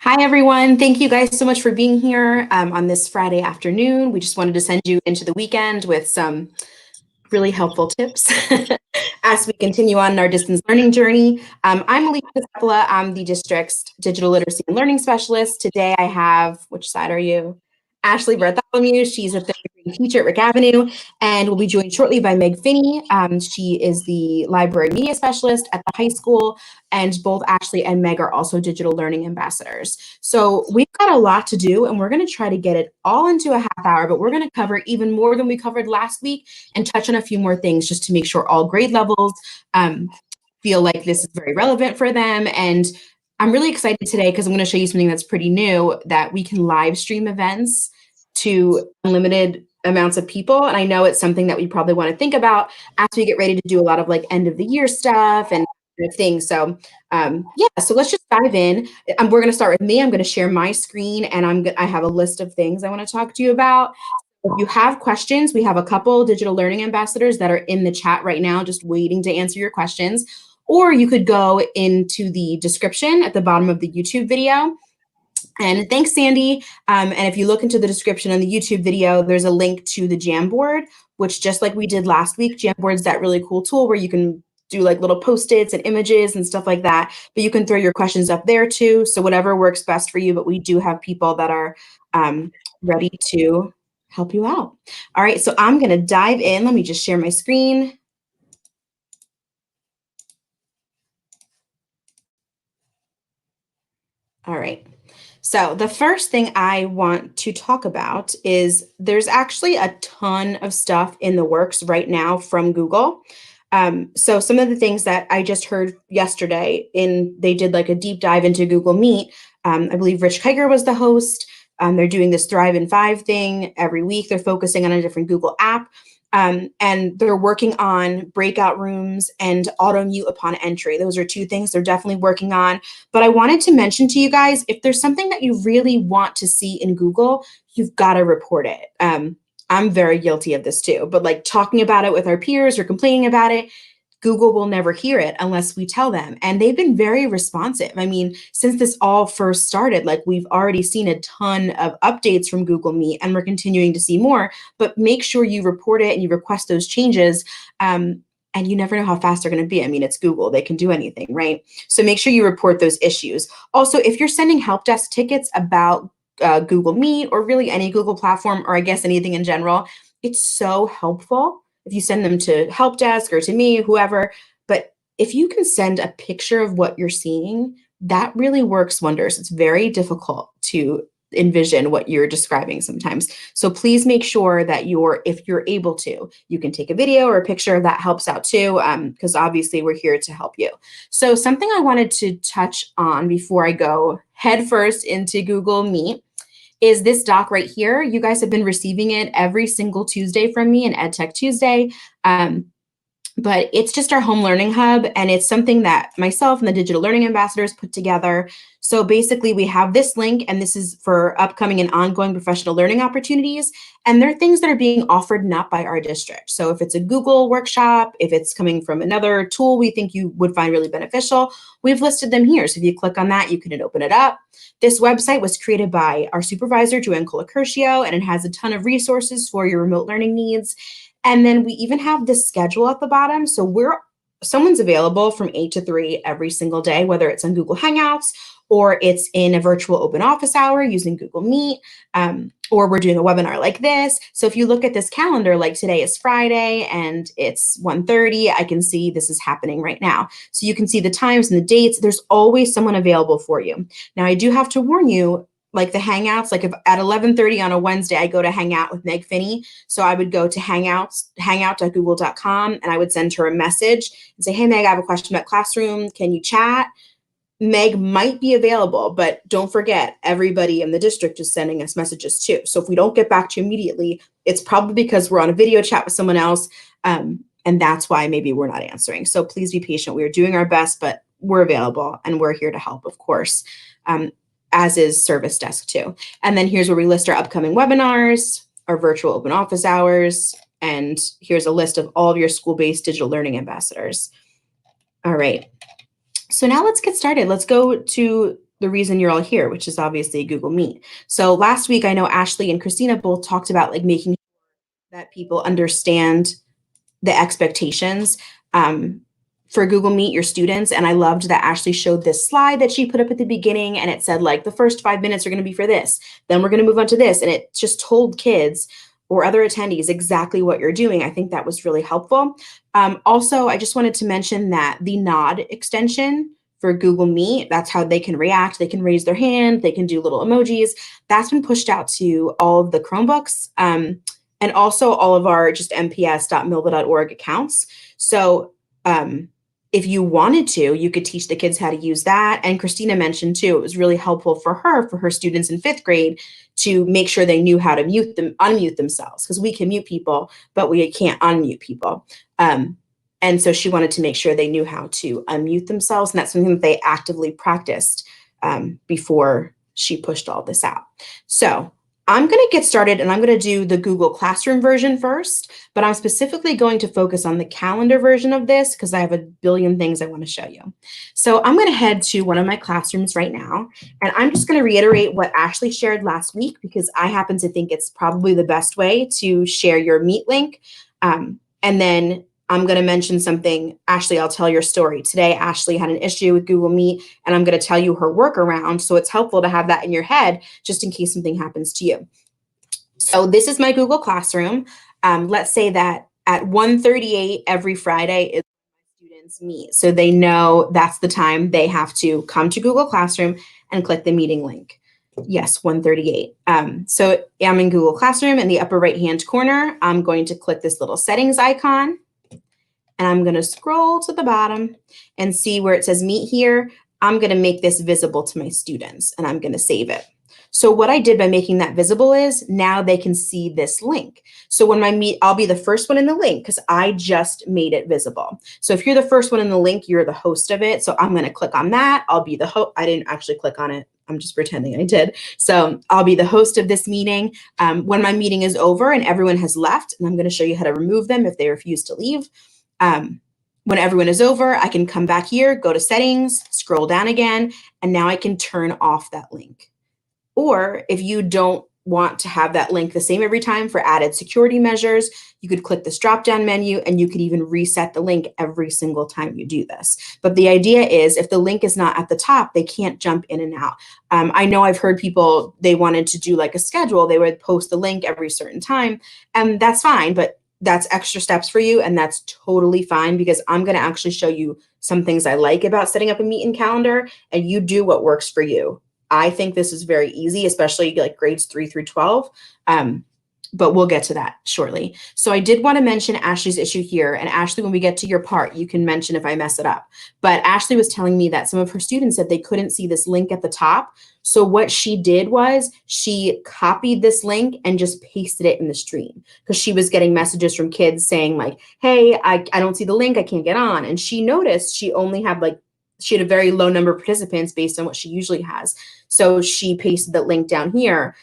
Hi, everyone. Thank you guys so much for being here on this Friday afternoon. We just wanted to send you into the weekend with some really helpful tips as we continue on our distance learning journey. I'm Alicia Zapala. I'm the district's digital literacy and learning specialist. Today I have, which side are you? Ashley Bartholomew. She's a third grade teacher at Rick Avenue, and we'll be joined shortly by Meg Finney. She is the library media specialist at the high school, and both Ashley and Meg are also digital learning ambassadors. So we've got a lot to do, and we're going to try to get it all into a half hour, but we're going to cover even more than we covered last week and touch on a few more things just to make sure all grade levels feel like this is very relevant for them. And I'm really excited today because I'm going to show you something that's pretty new, that we can live stream events to unlimited amounts of people. And I know it's something that we probably want to think about as we get ready to do a lot of like end of the year stuff and things. So yeah, so let's just dive in. We're going to start with me. I'm going to share my screen, and I have a list of things I want to talk to you about. If you have questions, we have a couple digital learning ambassadors that are in the chat right now, just waiting to answer your questions. Or you could go into the description at the bottom of the YouTube video. And thanks, Sandy. And if you look into the description on the YouTube video, there's a link to the Jamboard, which just like we did last week, Jamboard's that really cool tool where you can do like little Post-its and images and stuff like that, but you can throw your questions up there too. So whatever works best for you, but we do have people that are ready to help you out. All right, so I'm gonna dive in. Let me just share my screen. All right. So the first thing I want to talk about is there's actually a ton of stuff in the works right now from Google. So some of the things that I just heard yesterday, they did like a deep dive into Google Meet. I believe Rich Kiger was the host. They're doing this Thrive in 5 thing every week. They're focusing on a different Google app. And they're working on breakout rooms and auto mute upon entry. Those are two things they're definitely working on. But I wanted to mention to you guys, if there's something that you really want to see in Google, you've got to report it. I'm very guilty of this too, but like talking about it with our peers or complaining about it, Google will never hear it unless we tell them. And they've been very responsive. I mean, since this all first started, like we've already seen a ton of updates from Google Meet, and we're continuing to see more, but make sure you report it and you request those changes. And you never know how fast they're going to be. I mean, it's Google, they can do anything, right? So make sure you report those issues. Also, if you're sending help desk tickets about Google Meet or really any Google platform, or I guess anything in general, it's so helpful if you send them to help desk or to me, whoever. But if you can send a picture of what you're seeing, that really works wonders. It's very difficult to envision what you're describing sometimes. So please make sure that if you're able to, you can take a video or a picture. That helps out too, because obviously we're here to help you. So something I wanted to touch on before I go headfirst into Google Meet is this doc right here. You guys have been receiving it every single Tuesday from me in EdTech Tuesday. But it's just our home learning hub, and it's something that myself and the digital learning ambassadors put together. So basically we have this link, and this is for upcoming and ongoing professional learning opportunities. And they're things that are being offered not by our district. So if it's a Google workshop, if it's coming from another tool we think you would find really beneficial, we've listed them here. So if you click on that, you can open it up. This website was created by our supervisor, Joanne Colacurcio, and it has a ton of resources for your remote learning needs. And then we even have this schedule at the bottom. So someone's available from 8 to 3 every single day, whether it's on Google Hangouts or it's in a virtual open office hour using Google Meet, or we're doing a webinar like this. So if you look at this calendar, like today is Friday and it's 1:30, I can see this is happening right now. So you can see the times and the dates. There's always someone available for you. Now, I do have to warn you, like the Hangouts, like if at 11:30 on a Wednesday, I go to hang out with Meg Finney. So I would go to hangout.google.com, and I would send her a message and say, hey, Meg, I have a question about Classroom. Can you chat? Meg might be available, but don't forget, everybody in the district is sending us messages too. So if we don't get back to you immediately, it's probably because we're on a video chat with someone else. And that's why maybe we're not answering. So please be patient. We are doing our best, but we're available and we're here to help, of course. As is Service Desk too. And then here's where we list our upcoming webinars, our virtual open office hours, and here's a list of all of your school-based digital learning ambassadors. All right, so now let's get started. Let's go to the reason you're all here, which is obviously Google Meet. So last week, I know Ashley and Christina both talked about like making sure that people understand the expectations for Google Meet, your students. And I loved that Ashley showed this slide that she put up at the beginning, and it said like the first 5 minutes are going to be for this, then we're going to move on to this. And it just told kids or other attendees exactly what you're doing. I think that was really helpful. Also, I just wanted to mention that the nod extension for Google Meet, that's how they can react. They can raise their hand, they can do little emojis. That's been pushed out to all of the Chromebooks. And also all of our just mps.milba.org accounts. So if you wanted to, you could teach the kids how to use that. And Christina mentioned too, it was really helpful for her students in 5th grade to make sure they knew how to unmute themselves, because we can mute people, but we can't unmute people. And so she wanted to make sure they knew how to unmute themselves. And that's something that they actively practiced before she pushed all this out. So I'm going to get started, and I'm going to do the Google Classroom version first, but I'm specifically going to focus on the calendar version of this because I have a billion things I want to show you. So I'm going to head to one of my classrooms right now, and I'm just going to reiterate what Ashley shared last week because I happen to think it's probably the best way to share your Meet link. And then I'm going to mention something. Ashley, I'll tell your story. Today, Ashley had an issue with Google Meet, and I'm going to tell you her workaround. So it's helpful to have that in your head just in case something happens to you. So this is my Google Classroom. Let's say that at 1:38 every Friday is when students meet. So they know that's the time they have to come to Google Classroom and click the meeting link. Yes, 1:38. So I'm in Google Classroom. In the upper right-hand corner, I'm going to click this little settings icon. And I'm going to scroll to the bottom and see where it says meet here. I'm going to make this visible to my students, and I'm going to save it. So what I did by making that visible is now they can see this link. So when I meet, I'll be the first one in the link because I just made it visible. So if you're the first one in the link, you're the host of it. So I'm going to click on that. I'll be the host. I didn't actually click on it. I'm just pretending I did. So I'll be the host of this meeting. When my meeting is over and everyone has left, and I'm going to show you how to remove them if they refuse to leave. When everyone is over, I can come back here, go to settings, scroll down again, and now I can turn off that link. Or if you don't want to have that link the same every time for added security measures, you could click this drop-down menu and you could even reset the link every single time you do this. But the idea is if the link is not at the top, they can't jump in and out. I know I've heard people, they wanted to do like a schedule. They would post the link every certain time, and that's fine, but that's extra steps for you, and that's totally fine because I'm going to actually show you some things I like about setting up a meet and calendar, and you do what works for you. I think this is very easy, especially like grades 3 through 12. But we'll get to that shortly. So I did want to mention Ashley's issue here. And Ashley, when we get to your part, you can mention if I mess it up. But Ashley was telling me that some of her students said they couldn't see this link at the top. So what she did was she copied this link and just pasted it in the stream because she was getting messages from kids saying like, hey, I don't see the link, I can't get on. And she noticed she only had she had a very low number of participants based on what she usually has. So she pasted the link down here.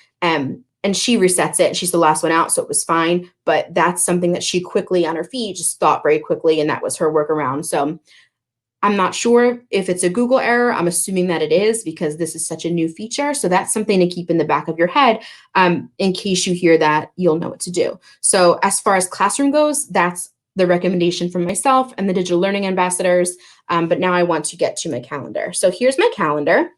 And she resets it. She's the last one out, so it was fine. But that's something that she quickly on her feet just thought very quickly, and that was her workaround. So I'm not sure if it's a Google error. I'm assuming that it is because this is such a new feature. So that's something to keep in the back of your head. In case you hear that, you'll know what to do. So as far as classroom goes, that's the recommendation from myself and the digital learning ambassadors. But now I want to get to my calendar. So here's my calendar.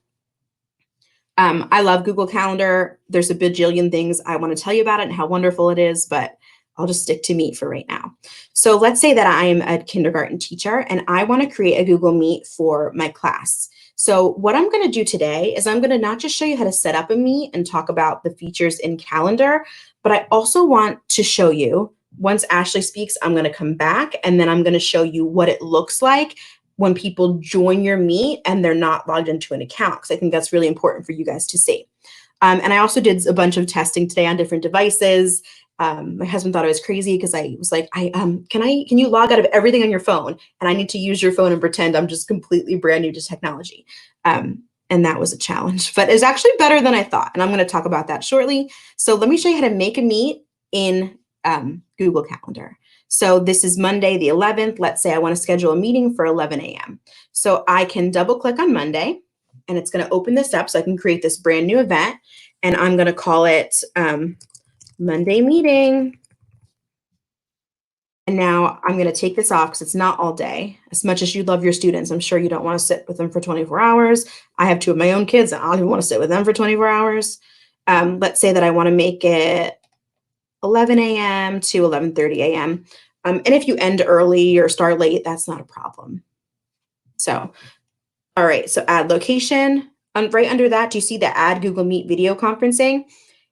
I love Google Calendar. There's a bajillion things I want to tell you about it and how wonderful it is, but I'll just stick to Meet for right now. So let's say that I am a kindergarten teacher and I want to create a Google Meet for my class. So what I'm going to do today is I'm going to not just show you how to set up a Meet and talk about the features in Calendar, but I also want to show you, once Ashley speaks, I'm going to come back and then I'm going to show you what it looks like when people join your Meet and they're not logged into an account, because I think that's really important for you guys to see. And I also did a bunch of testing today on different devices. My husband thought I was crazy because I was like, can you log out of everything on your phone? And I need to use your phone and pretend I'm just completely brand new to technology. And that was a challenge, but it's actually better than I thought. And I'm going to talk about that shortly. So let me show you how to make a Meet in Google Calendar. So this is Monday the 11th. Let's say I want to schedule a meeting for 11 a.m. So I can double click on Monday. and it's going to open this up so I can create this brand new event, and I'm going to call it Monday meeting. And now I'm going to take this off because it's not all day. As much as you love your students, I'm sure you don't want to sit with them for 24 hours. I have 2 of my own kids, and I don't even want to sit with them for 24 hours. Let's say that I want to make it 11 a.m. to 11:30 a.m. And if you end early or start late, that's not a problem. So, all right, so add location. Right under that, do you see the add Google Meet video conferencing?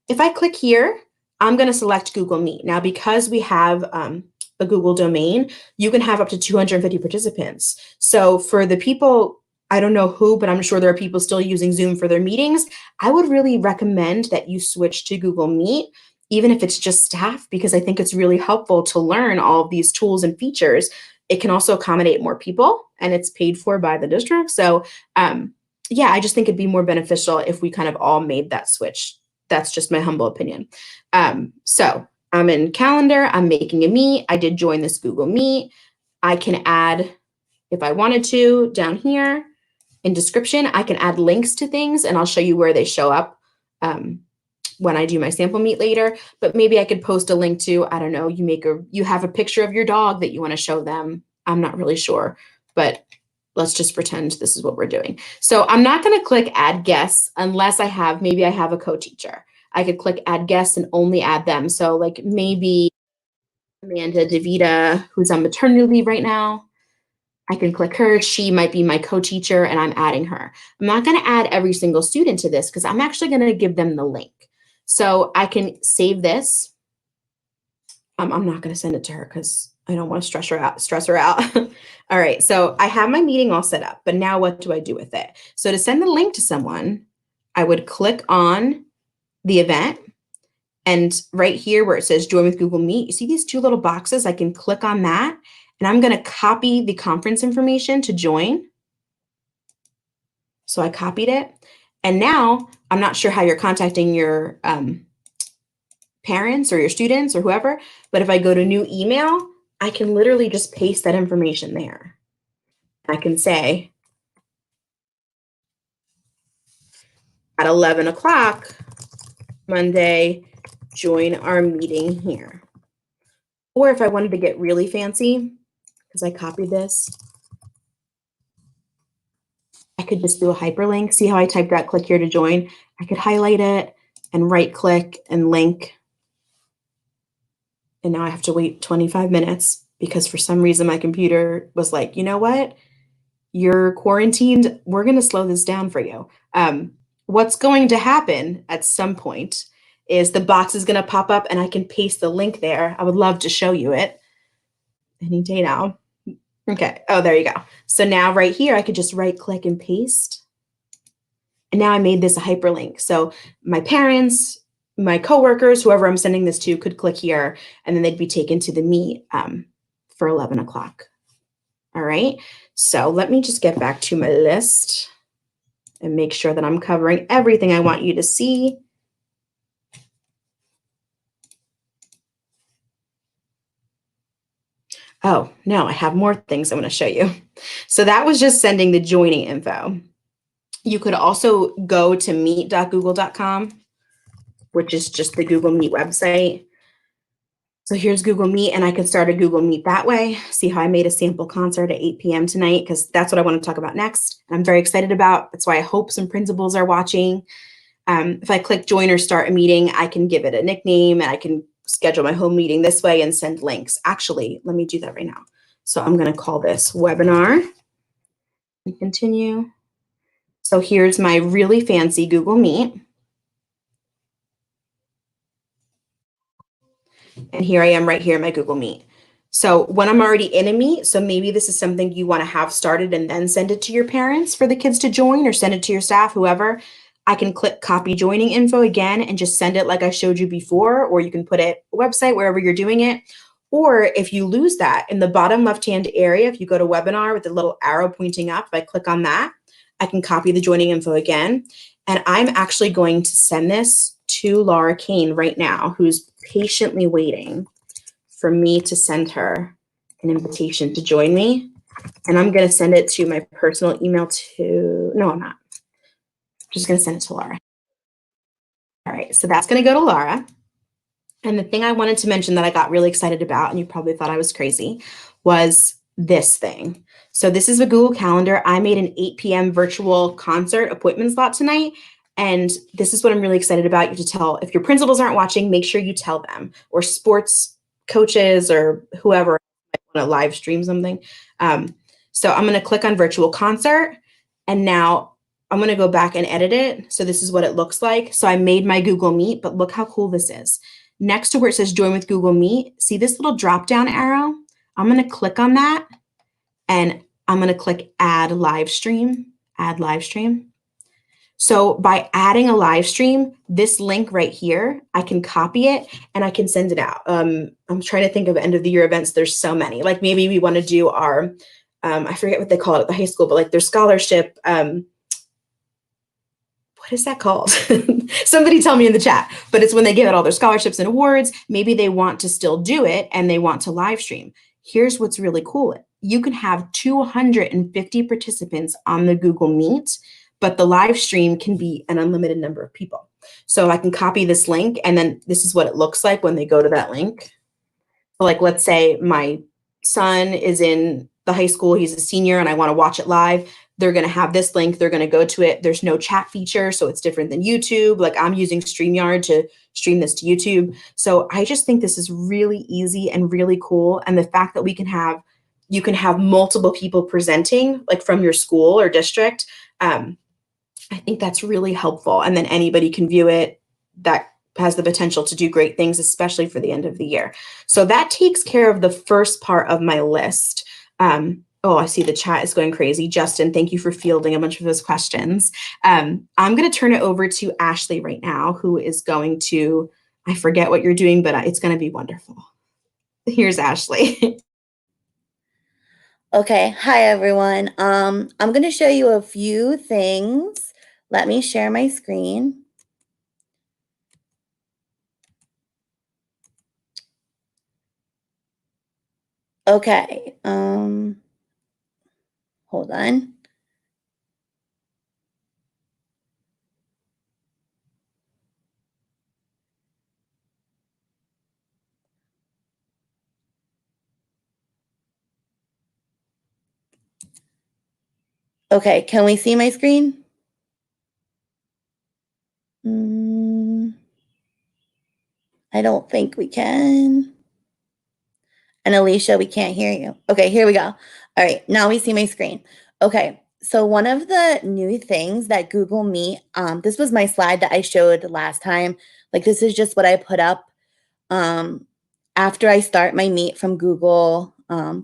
If I click here, I'm going to select Google Meet. Now, because we have a Google domain, you can have up to 250 participants. So for the people, I don't know who, but I'm sure there are people still using Zoom for their meetings. I would really recommend that you switch to Google Meet, even if it's just staff, because I think it's really helpful to learn all of these tools and features. It can also accommodate more people, and it's paid for by the district. So yeah, I just think it'd be more beneficial if we kind of all made that switch. That's just my humble opinion. So I'm in calendar, I'm making a meet. I did join this Google Meet. I can add, if I wanted to, down here in description, I can add links to things, and I'll show you where they show up when I do my sample meet later. But maybe I could post a link to, I don't know, you have a picture of your dog that you want to show them. I'm not really sure, but let's just pretend this is what we're doing. So I'm not going to click add guests unless maybe I have a co-teacher. I could click add guests and only add them. So like maybe Amanda DeVita, who's on maternity leave right now, I can click her. She might be my co-teacher, and I'm adding her. I'm not going to add every single student to this because I'm actually going to give them the link. So I can save this. I'm not going to send it to her because I don't want to stress her out. All right, so I have my meeting all set up, but now what do I do with it? So to send the link to someone, I would click on the event, and right here where it says join with Google Meet, you see these 2 little boxes? I can click on that, and I'm going to copy the conference information to join. So I copied it, and now I'm not sure how you're contacting your parents or your students or whoever, but if I go to new email, I can literally just paste that information there. I can say at 11 o'clock Monday, join our meeting here. Or if I wanted to get really fancy, because I copied this, I could just do a hyperlink. See how I typed that click here to join? I could highlight it and right click and link. And now I have to wait 25 minutes because for some reason my computer was like, you know what? You're quarantined. We're going to slow this down for you. What's going to happen at some point is the box is going to pop up and I can paste the link there. I would love to show you it any day now. Okay. Oh, there you go. So now right here, I could just right click and paste. And now I made this a hyperlink. So my parents, my coworkers, whoever I'm sending this to could click here and then they'd be taken to the meet for 11 o'clock. All right. So let me just get back to my list and make sure that I'm covering everything I want you to see. Oh, no, I have more things I want to show you. So that was just sending the joining info. You could also go to meet.google.com, which is just the Google Meet website. So here's Google Meet, and I can start a Google Meet that way. See how I made a sample concert at 8 p.m. tonight, because that's what I want to talk about next. I'm very excited about. That's why I hope some principals are watching. If I click join or start a meeting, I can give it a nickname, and I can schedule my home meeting this way and send links. Actually, let me do that right now. So I'm going to call this webinar and continue. So here's my really fancy Google Meet. And here I am right here in my Google Meet. So when I'm already in a meet, so maybe this is something you want to have started and then send it to your parents for the kids to join, or send it to your staff, whoever, I can click copy joining info again and just send it like I showed you before, or you can put it website wherever you're doing it. Or if you lose that, in the bottom left-hand area, if you go to webinar with the little arrow pointing up, if I click on that, I can copy the joining info again. And I'm actually going to send this to Laura Kane right now, who's patiently waiting for me to send her an invitation to join me. And I'm going to send it to my personal email too. No, I'm not. just going to send it to Laura. All right, so that's going to go to Laura. And the thing I wanted to mention that I got really excited about, and you probably thought I was crazy, was this thing. So this is a Google Calendar. I made an 8 p.m. virtual concert appointment slot tonight. And this is what I'm really excited about. You have to tell, if your principals aren't watching, make sure you tell them, or sports coaches or whoever want to live stream something. So I'm going to click on virtual concert. And now I'm going to go back and edit it. So this is what it looks like. So I made my Google Meet, but look how cool this is. Next to where it says join with Google Meet, see this little drop down arrow? I'm going to click on that and I'm going to click add live stream, add live stream. So by adding a live stream, this link right here, I can copy it and I can send it out. I'm trying to think of end of the year events. There's so many. Like maybe we want to do our, I forget what they call it at the high school, but like their scholarship. What is that called? Somebody tell me in the chat. But it's when they give out all their scholarships and awards. Maybe they want to still do it and they want to live stream. Here's what's really cool. You can have 250 participants on the Google Meet, but the live stream can be an unlimited number of people. So I can copy this link, and then this is what it looks like when they go to that link. Like, let's say my son is in the high school, he's a senior, and I want to watch it live. They're going to have this link. They're going to go to it. There's no chat feature, so it's different than YouTube. Like I'm using StreamYard to stream this to YouTube. So I just think this is really easy and really cool. And the fact that you can have multiple people presenting, like from your school or district, I think that's really helpful. And then anybody can view it. That has the potential to do great things, especially for the end of the year. So that takes care of the first part of my list. Oh, I see the chat is going crazy. Justin, thank you for fielding a bunch of those questions. I'm going to turn it over to Ashley right now, who is going to, I forget what you're doing, but it's going to be wonderful. Here's Ashley. Okay, hi everyone. I'm going to show you a few things. Let me share my screen. Okay, hold on. Okay, can we see my screen? I don't think we can. And Alicia, we can't hear you. Okay, here we go. All right, now we see my screen. Okay, so one of the new things that Google Meet, this was my slide that I showed last time. Like this is just what I put up after I start my Meet from Google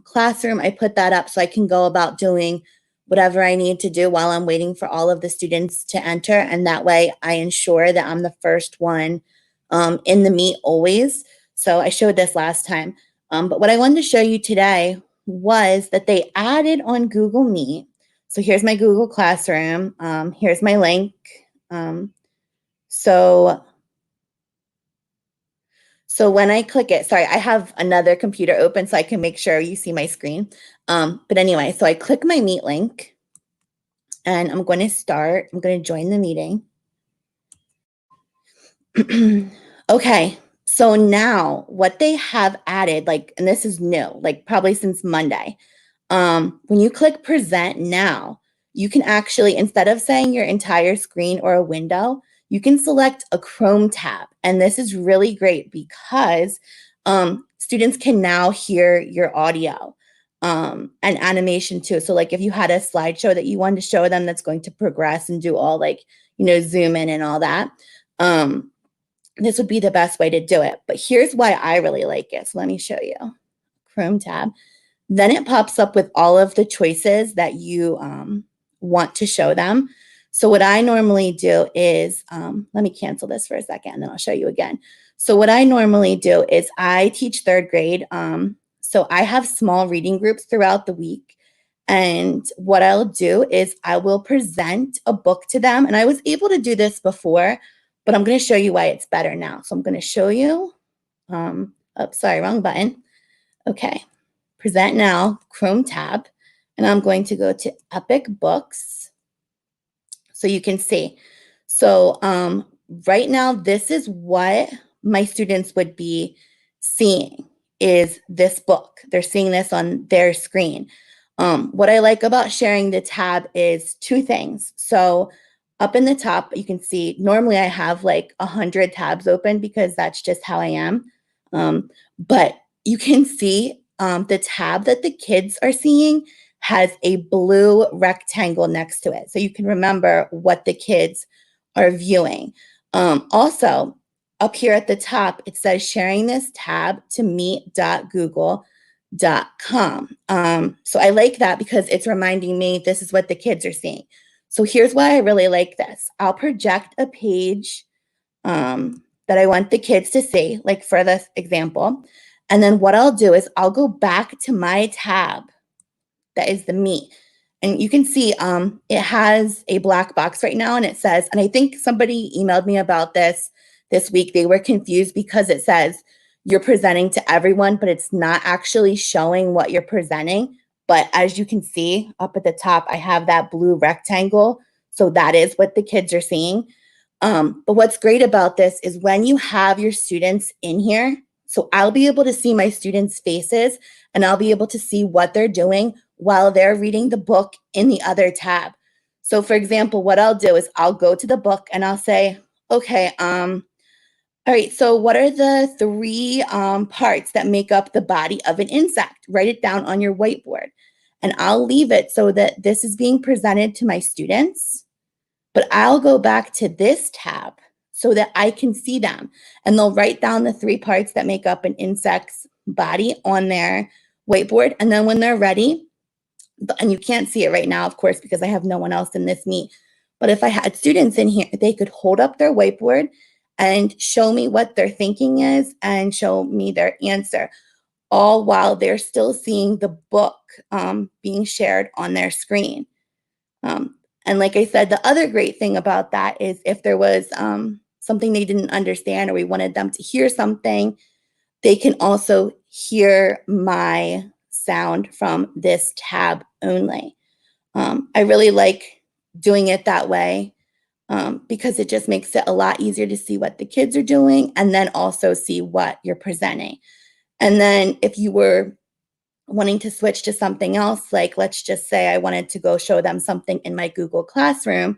Classroom. I put that up so I can go about doing whatever I need to do while I'm waiting for all of the students to enter. And that way I ensure that I'm the first one in the Meet always. So I showed this last time. But what I wanted to show you today was that they added on Google Meet. So here's my Google Classroom. Here's my link. So when I click it, sorry, I have another computer open so I can make sure you see my screen. But anyway, so I click my Meet link and I'm going to join the meeting. Okay, so now what they have added, like, and this is new, like probably since Monday, when you click present now, you can actually, instead of saying your entire screen or a window, you can select a Chrome tab. And this is really great because students can now hear your audio and animation too. So like if you had a slideshow that you wanted to show them that's going to progress and do all like, zoom in and all that, this would be the best way to do it. But here's why I really like it. So let me show you. Chrome tab. Then it pops up with all of the choices that you want to show them. So what I normally do is, let me cancel this for a second and then I'll show you again. So what I normally do is I teach third grade. So I have small reading groups throughout the week. And what I'll do is I will present a book to them. And I was able to do this before, but I'm going to show you why it's better now. So I'm going to show you, sorry, wrong button. Okay, present now, Chrome tab, and I'm going to go to Epic Books. So you can see. So right now, this is what my students would be seeing is this book. They're seeing this on their screen. What I like about sharing the tab is two things. So up in the top, you can see normally I have like 100 tabs open because that's just how I am. But you can see the tab that the kids are seeing has a blue rectangle next to it. So you can remember what the kids are viewing. Also, up here at the top, it says sharing this tab to meet.google.com. So I like that because it's reminding me this is what the kids are seeing. So here's why I really like this. I'll project a page that I want the kids to see, like for this example. And then what I'll do is I'll go back to my tab that is the meet. And you can see it has a black box right now and it says, and I think somebody emailed me about this week. They were confused because it says you're presenting to everyone, but it's not actually showing what you're presenting. But as you can see up at the top, I have that blue rectangle. So that is what the kids are seeing. But what's great about this is when you have your students in here, so I'll be able to see my students' faces and I'll be able to see what they're doing while they're reading the book in the other tab. So for example, what I'll do is I'll go to the book and I'll say, okay, all right, so what are the three parts that make up the body of an insect? Write it down on your whiteboard. And I'll leave it so that this is being presented to my students, but I'll go back to this tab so that I can see them. And they'll write down the three parts that make up an insect's body on their whiteboard. And then when they're ready, and you can't see it right now, of course, because I have no one else in this meet. But if I had students in here, they could hold up their whiteboard and show me what their thinking is and show me their answer, all while they're still seeing the book being shared on their screen. And like I said, the other great thing about that is if there was something they didn't understand or we wanted them to hear something, they can also hear my sound from this tab only. I really like doing it that way because it just makes it a lot easier to see what the kids are doing and then also see what you're presenting. And then if you were wanting to switch to something else, like let's just say I wanted to go show them something in my Google Classroom,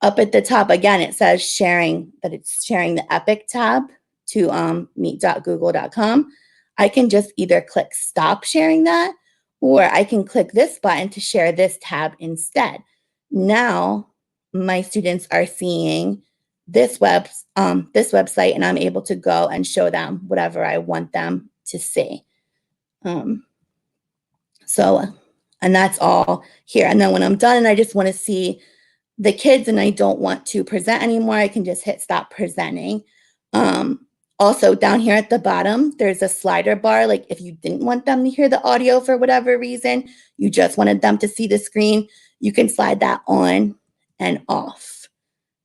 up at the top, again, it says sharing, that it's sharing the Epic tab to meet.google.com. I can just either click stop sharing that, or I can click this button to share this tab instead. Now, my students are seeing this website, and I'm able to go and show them whatever I want them to see. And that's all here. And then when I'm done and I just want to see the kids and I don't want to present anymore, I can just hit stop presenting. Also down here at the bottom, there's a slider bar. Like if you didn't want them to hear the audio for whatever reason, you just wanted them to see the screen, you can slide that on and off.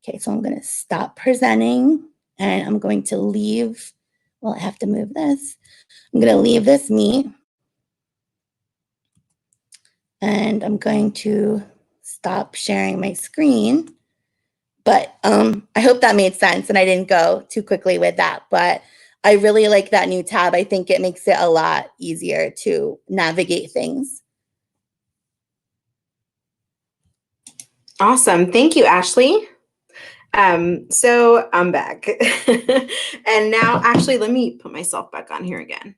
Okay, so I'm going to stop presenting and I'm going to leave. Well, I have to move this. I'm going to leave this meet. And I'm going to stop sharing my screen. But I hope that made sense and I didn't go too quickly with that. But I really like that new tab. I think it makes it a lot easier to navigate things. Awesome. Thank you, Ashley. So I'm back. And now, actually, let me put myself back on here again.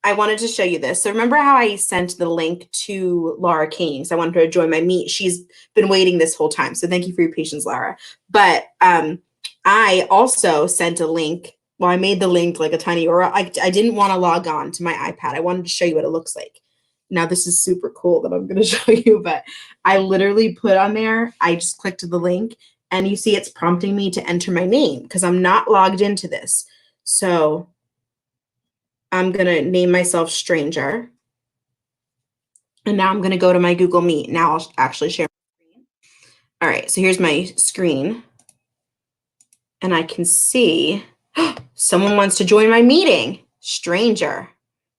I wanted to show you this. So remember how I sent the link to Laura Kane? So I wanted her to join my meet. She's been waiting this whole time. So thank you for your patience, Laura. But I also sent a link. Well, I made the link like a tiny, or I didn't want to log on to my iPad. I wanted to show you what it looks like. Now this is super cool that I'm going to show you, but I literally put on there, I just clicked the link and you see it's prompting me to enter my name because I'm not logged into this. So I'm going to name myself Stranger. And now I'm going to go to my Google Meet. Now I'll actually share my screen. All right, so here's my screen. And I can see someone wants to join my meeting, Stranger.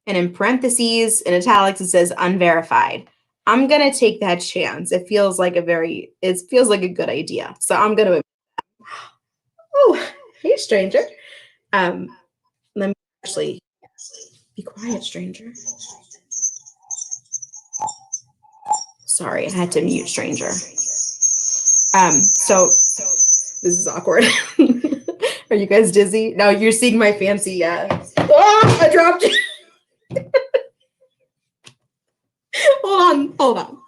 And in parentheses, in italics, it says unverified. I'm going to take that chance. It feels like a good idea. So I'm going to Oh, hey, stranger. Let me actually be quiet, stranger. Sorry, I had to mute stranger. So this is awkward. Are you guys dizzy? No, you're seeing my fancy. Oh, I dropped you. Hold on.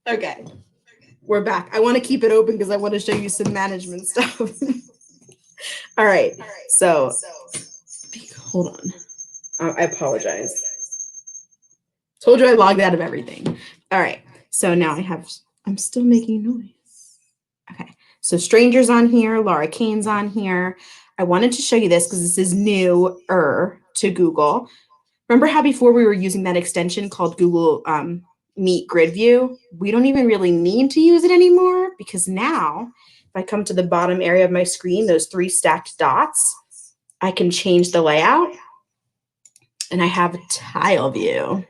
Okay, we're back. I want to keep it open because I want to show you some management stuff. All right, so hold on. I apologize. Told you I logged out of everything. All right, so now I'm still making noise. Okay, so Stranger's on here, Laura Kane's on here. I wanted to show you this because this is newer to Google. Remember how before we were using that extension called Google Meet Grid View? We don't even really need to use it anymore because now, if I come to the bottom area of my screen, those 3 stacked dots, I can change the layout and I have a tile view.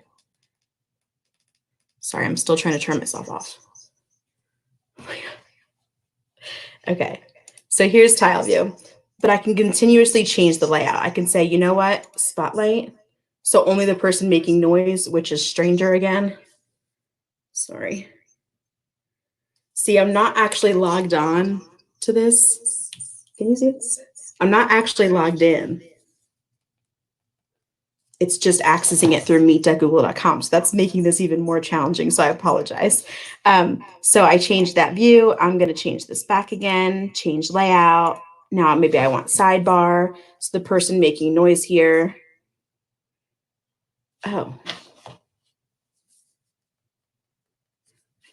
Sorry, I'm still trying to turn myself off. Okay, so here's tile view, but I can continuously change the layout. I can say, you know what, spotlight. So only the person making noise, which is stranger again. Sorry. See, I'm not actually logged on to this. Can you see this? I'm not actually logged in. It's just accessing it through meet.google.com. So that's making this even more challenging. So I apologize. So I changed that view. I'm going to change this back again, change layout. Now maybe I want sidebar. So the person making noise here. Oh. I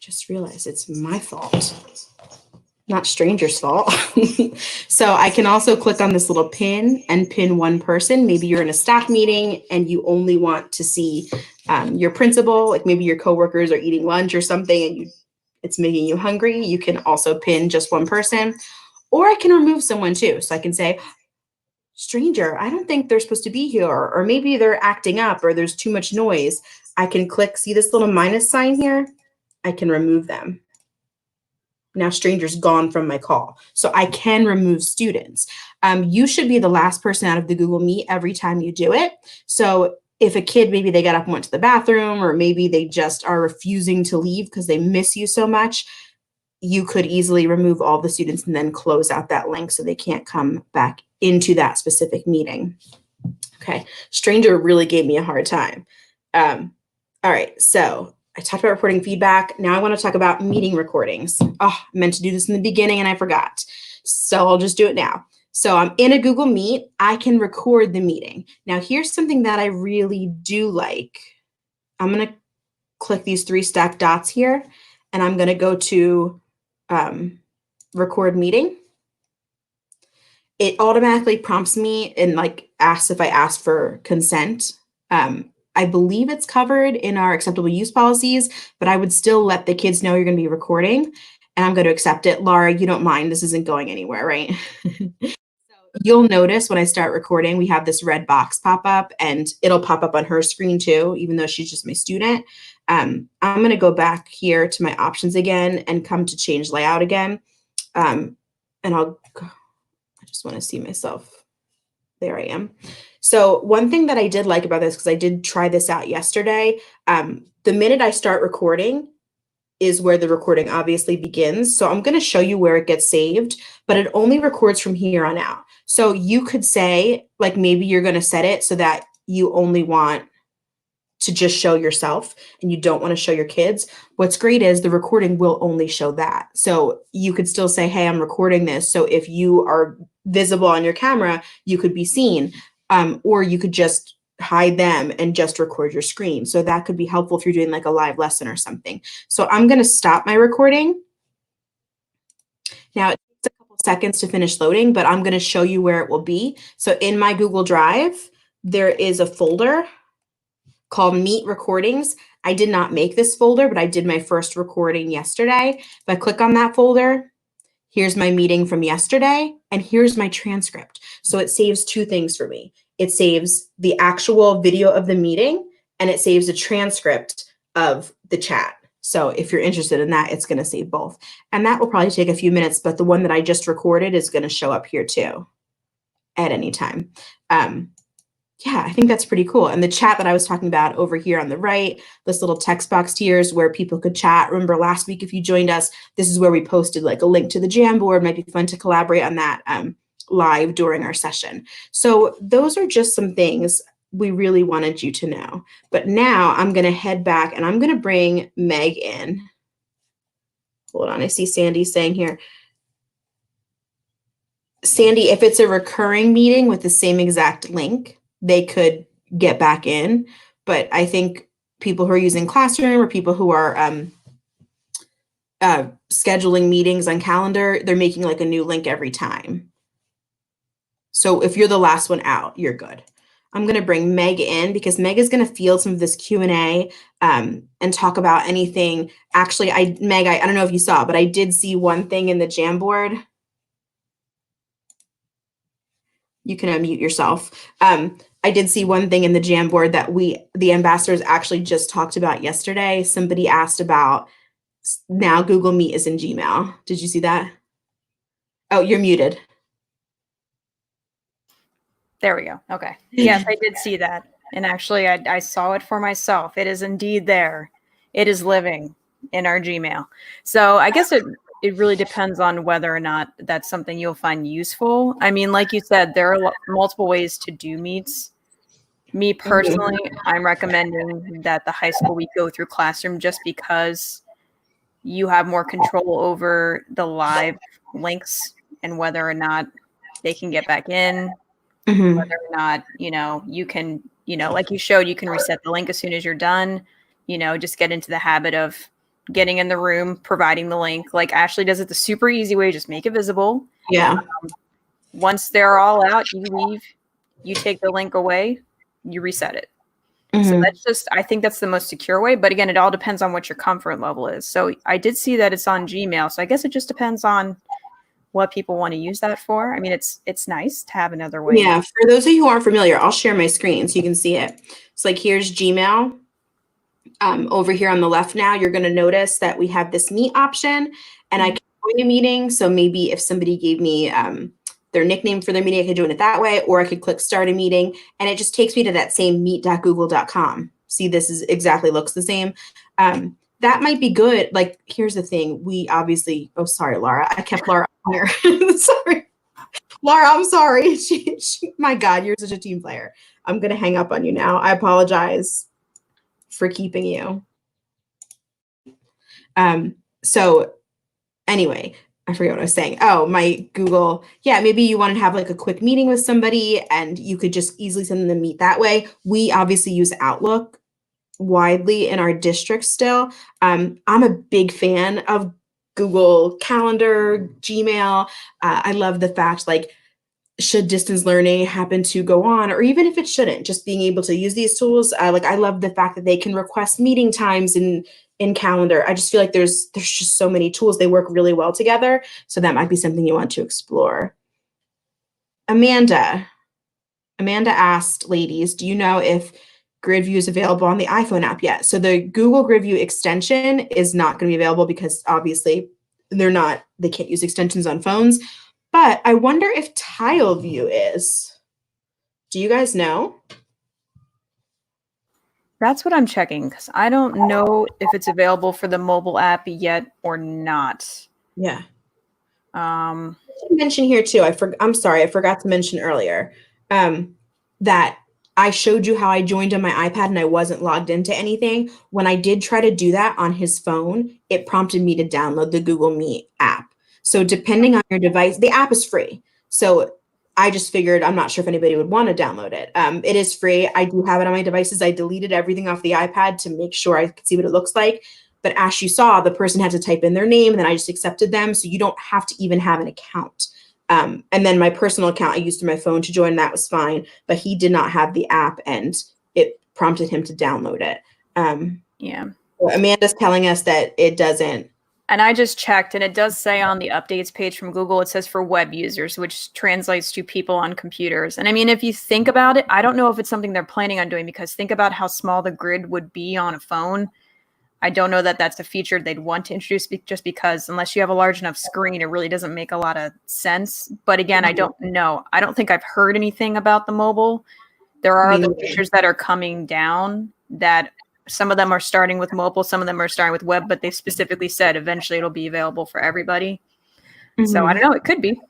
just realized it's my fault, not stranger's fault. So I can also click on this little pin and pin one person. Maybe you're in a staff meeting and you only want to see your principal, like maybe your coworkers are eating lunch or something and it's making you hungry. You can also pin just one person, or I can remove someone too. So I can say, stranger, I don't think they're supposed to be here, or maybe they're acting up or there's too much noise. I can click, see this little minus sign here? I can remove them. Now stranger's gone from my call. So I can remove students. You should be the last person out of the Google Meet every time you do it. So if a kid, maybe they got up and went to the bathroom, or maybe they just are refusing to leave because they miss you so much, you could easily remove all the students and then close out that link so they can't come back into that specific meeting. Okay, stranger really gave me a hard time. All right, so I talked about reporting feedback. Now I want to talk about meeting recordings. Oh, I meant to do this in the beginning and I forgot. So I'll just do it now. So I'm in a Google Meet. I can record the meeting. Now here's something that I really do like. I'm going to click these 3 stacked dots here and I'm going to go to record meeting. It automatically prompts me and like asks if I ask for consent. I believe it's covered in our acceptable use policies, but I would still let the kids know you're going to be recording and I'm going to accept it. Laura, you don't mind. This isn't going anywhere, right? You'll notice when I start recording, we have this red box pop up and it'll pop up on her screen too, even though she's just my student. I'm going to go back here to my options again and come to change layout again. And I just want to see myself. There I am. So one thing that I did like about this, because I did try this out yesterday, the minute I start recording is where the recording obviously begins. So I'm going to show you where it gets saved, but it only records from here on out. So you could say, like, maybe you're going to set it so that you only want to just show yourself and you don't want to show your kids. What's great is the recording will only show that. So you could still say, hey, I'm recording this. So if you are visible on your camera, you could be seen, or you could just hide them and just record your screen. So that could be helpful if you're doing like a live lesson or something. So I'm going to stop my recording. Now it takes a couple seconds to finish loading, but I'm going to show you where it will be. So in my Google Drive, there is a folder called Meet Recordings. I did not make this folder, but I did my first recording yesterday. If I click on that folder, here's my meeting from yesterday, and here's my transcript. So it saves 2 things for me. It saves the actual video of the meeting, and it saves a transcript of the chat. So if you're interested in that, it's going to save both. And that will probably take a few minutes, but the one that I just recorded is going to show up here too at any time. Yeah, I think that's pretty cool. And the chat that I was talking about over here on the right, this little text box here is where people could chat. Remember last week, if you joined us, this is where we posted like a link to the Jamboard. Might be fun to collaborate on that live during our session. So those are just some things we really wanted you to know. But now I'm going to head back and I'm going to bring Meg in. Hold on, I see Sandy saying here. Sandy, if it's a recurring meeting with the same exact link, they could get back in. But I think people who are using Classroom or people who are scheduling meetings on Calendar, they're making like a new link every time. So if you're the last one out, you're good. I'm going to bring Meg in because Meg is going to field some of this Q&A and talk about anything. Actually, Meg, I don't know if you saw, but I did see one thing in the Jamboard. You can unmute yourself. I did see one thing in the Jamboard that the ambassadors actually just talked about yesterday. Somebody asked about now Google Meet is in Gmail. Did you see that? Oh, you're muted. There we go. Okay. Yes, I did see that. And actually, I saw it for myself. It is indeed there. It is living in our Gmail. So I guess it really depends on whether or not that's something you'll find useful. I mean, like you said, there are multiple ways to do meets. Me personally, I'm recommending that the high school week go through Classroom just because you have more control over the live links and whether or not they can get back in, whether or not, you can, like you showed, you can reset the link as soon as you're done, just get into the habit of getting in the room, providing the link. Like Ashley does it the super easy way, just make it visible. Yeah. Once they're all out, you leave, you take the link away, you reset it. So that's I think that's the most secure way. But again, it all depends on what your comfort level is. So I did see that it's on Gmail. So I guess it just depends on what people want to use that for. I mean, it's nice to have another way. Yeah, for those of you who aren't familiar, I'll share my screen so you can see it. It's like here's Gmail. Over here on the left now, you're going to notice that we have this meet option and I can join a meeting. So maybe if somebody gave me their nickname for their meeting, I could join it that way, or I could click start a meeting and it just takes me to that same meet.google.com. See, this is exactly looks the same. That might be good. Like, here's the thing. We obviously, oh, sorry, Laura. I kept Laura on here. Sorry. Laura, I'm sorry. My God, you're such a team player. I'm going to hang up on you now. I apologize for keeping you. So anyway, I forget what I was saying. Oh, my Google. Yeah, maybe you want to have like a quick meeting with somebody and you could just easily send them the meet that way. We obviously use Outlook widely in our district still. I'm a big fan of Google Calendar, Gmail. I love the fact like should distance learning happen to go on, or even if it shouldn't, just being able to use these tools. I love the fact that they can request meeting times in Calendar. I just feel like there's just so many tools. They work really well together. So that might be something you want to explore. Amanda asked, ladies, do you know if Grid View is available on the iPhone app yet? So the Google Grid View extension is not going to be available because obviously they can't use extensions on phones. But I wonder if Tile View is. Do you guys know? That's what I'm checking because I don't know if it's available for the mobile app yet or not. Yeah. I mention here too. I'm sorry, I forgot to mention earlier that I showed you how I joined on my iPad and I wasn't logged into anything. When I did try to do that on his phone, it prompted me to download the Google Meet app. So depending on your device, the app is free. So I just figured, I'm not sure if anybody would want to download it. It is free. I do have it on my devices. I deleted everything off the iPad to make sure I could see what it looks like. But as you saw, the person had to type in their name and then I just accepted them. So you don't have to even have an account. And then my personal account I used through my phone to join. That was fine. But he did not have the app and it prompted him to download it. Yeah. Amanda's telling us that it doesn't. And I just checked, and it does say on the updates page from Google, it says for web users, which translates to people on computers. And I mean, if you think about it, I don't know if it's something they're planning on doing, because think about how small the grid would be on a phone. I don't know that that's a feature they'd want to introduce just because unless you have a large enough screen, it really doesn't make a lot of sense. But again, I don't know. I don't think I've heard anything about the mobile. There are other features that are coming down that some of them are starting with mobile, some of them are starting with web, but they specifically said eventually it'll be available for everybody. So I don't know. It could be.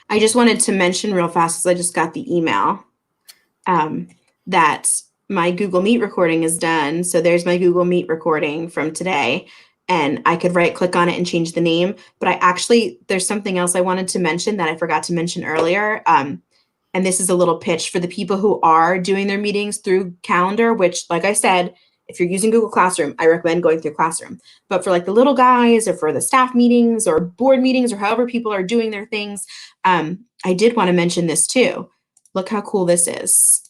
I just wanted to mention real fast because I just got the email that my Google Meet recording is done. So there's my Google Meet recording from today. And I could right click on it and change the name. But there's something else I wanted to mention that I forgot to mention earlier. And this is a little pitch for the people who are doing their meetings through Calendar, which, like I said, if you're using Google Classroom, I recommend going through Classroom. But for like the little guys or for the staff meetings or board meetings or however people are doing their things, I did want to mention this too. Look how cool this is.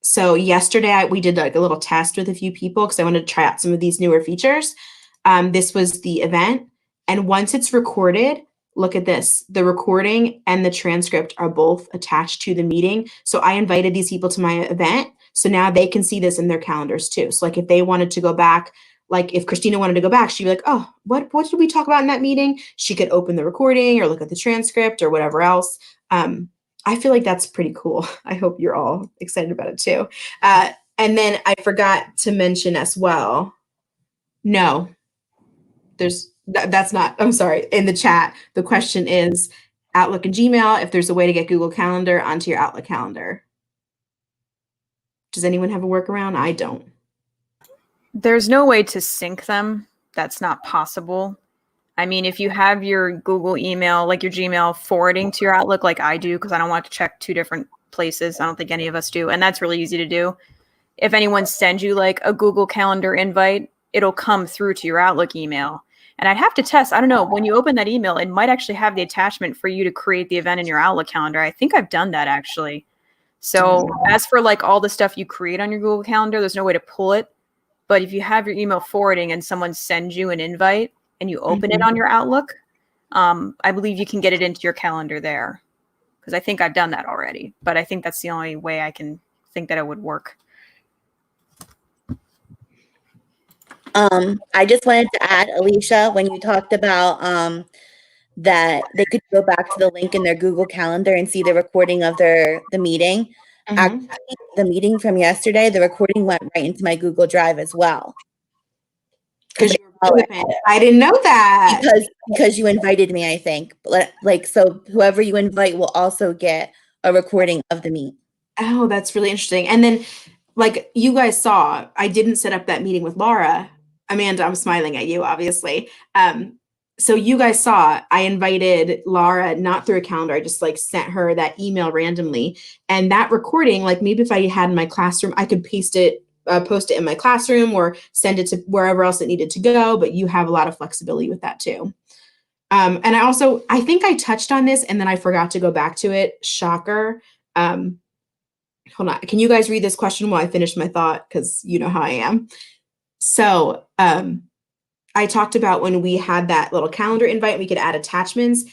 So yesterday we did like a little test with a few people because I wanted to try out some of these newer features. This was the event. And once it's recorded, look at this. The recording and the transcript are both attached to the meeting. So I invited these people to my event. So now they can see this in their calendars too. So like if they wanted to go back, like if Christina wanted to go back, she'd be like, oh, what did we talk about in that meeting? She could open the recording or look at the transcript or whatever else. I feel like that's pretty cool. I hope you're all excited about it too. And then I forgot to mention as well, no, that's not, I'm sorry, in the chat, the question is Outlook and Gmail, if there's a way to get Google Calendar onto your Outlook calendar. Does anyone have a workaround? I don't. There's no way to sync them. That's not possible. I mean, if you have your Google email, like your Gmail forwarding to your Outlook, like I do, because I don't want to check two different places. I don't think any of us do. And that's really easy to do. If anyone sends you like a Google Calendar invite, it'll come through to your Outlook email. And I'd have to test, I don't know, when you open that email, it might actually have the attachment for you to create the event in your Outlook calendar. I think I've done that actually. So as for like all the stuff you create on your Google Calendar, there's no way to pull it. But if you have your email forwarding and someone sends you an invite and you open it on your Outlook, I believe you can get it into your calendar there. Because I think I've done that already. But I think that's the only way I can think that it would work. I just wanted to add, Alicia, when you talked about that they could go back to the link in their Google Calendar and see the recording of the meeting. Actually, the meeting from yesterday, the recording went right into my Google Drive as well. I didn't know that. Because you invited me, I think. Like, so whoever you invite will also get a recording of the meet. Oh, that's really interesting. And then, like you guys saw, I didn't set up that meeting with Laura. Amanda, I'm smiling at you, obviously. So you guys saw, I invited Laura, not through a calendar. I just like sent her that email randomly. And that recording, like maybe if I had in my classroom, I could post it in my classroom or send it to wherever else it needed to go. But you have a lot of flexibility with that too. And I think I touched on this and then I forgot to go back to it. Shocker. Hold on. Can you guys read this question while I finish my thought? Because you know how I am. So I talked about when we had that little calendar invite, we could add attachments.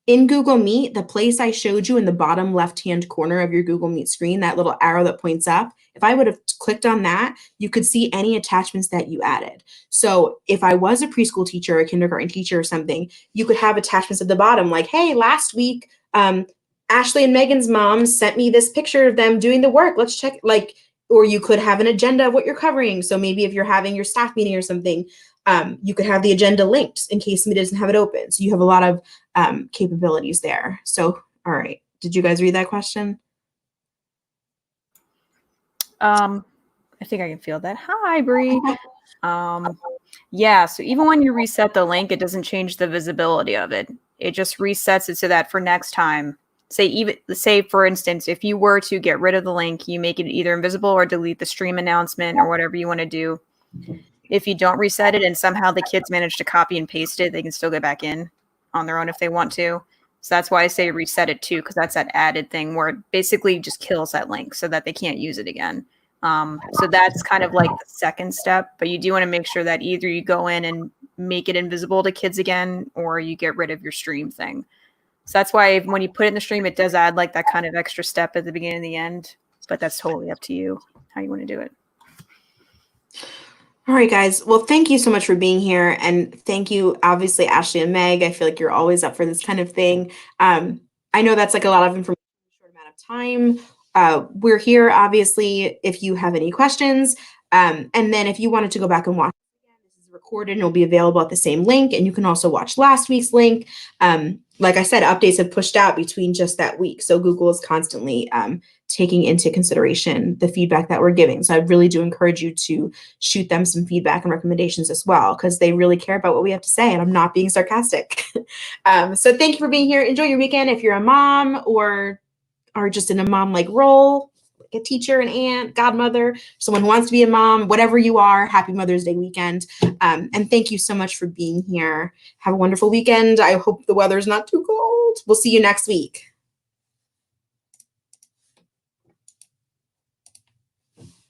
In Google Meet, the place I showed you in the bottom left-hand corner of your Google Meet screen, that little arrow that points up, if I would have clicked on that, you could see any attachments that you added. So if I was a preschool teacher, a kindergarten teacher or something, you could have attachments at the bottom like, hey, last week, Ashley and Megan's mom sent me this picture of them doing the work. Let's check, like, or you could have an agenda of what you're covering. So maybe if you're having your staff meeting or something, you could have the agenda linked in case somebody doesn't have it open. So you have a lot of capabilities there. So, all right. Did you guys read that question? I think I can feel that. Hi, Bree. Yeah, so even when you reset the link, it doesn't change the visibility of it. It just resets it so that for next time, say for instance, if you were to get rid of the link, you make it either invisible or delete the stream announcement or whatever you want to do. If you don't reset it and somehow the kids manage to copy and paste it, they can still get back in on their own if they want to. So that's why I say reset it too, because that's that added thing where it basically just kills that link so that they can't use it again. So that's kind of like the second step, but you do want to make sure that either you go in and make it invisible to kids again, or you get rid of your stream thing. So that's why when you put it in the stream, it does add like that kind of extra step at the beginning and the end, but that's totally up to you how you want to do it. All right, guys. Well, thank you so much for being here. And thank you, obviously, Ashley and Meg. I feel like you're always up for this kind of thing. I know that's like a lot of information in a short amount of time. We're here, obviously, if you have any questions. And then if you wanted to go back and watch again, this is recorded and it'll be available at the same link. And you can also watch last week's link. Like I said, updates have pushed out between just that week. So Google is constantly taking into consideration the feedback that we're giving. So I really do encourage you to shoot them some feedback and recommendations as well, because they really care about what we have to say. And I'm not being sarcastic. So thank you for being here. Enjoy your weekend. If you're a mom or are just in a mom-like role, like a teacher, an aunt, godmother, someone who wants to be a mom, whatever you are, happy Mother's Day weekend. And thank you so much for being here. Have a wonderful weekend. I hope the weather's not too cold. We'll see you next week.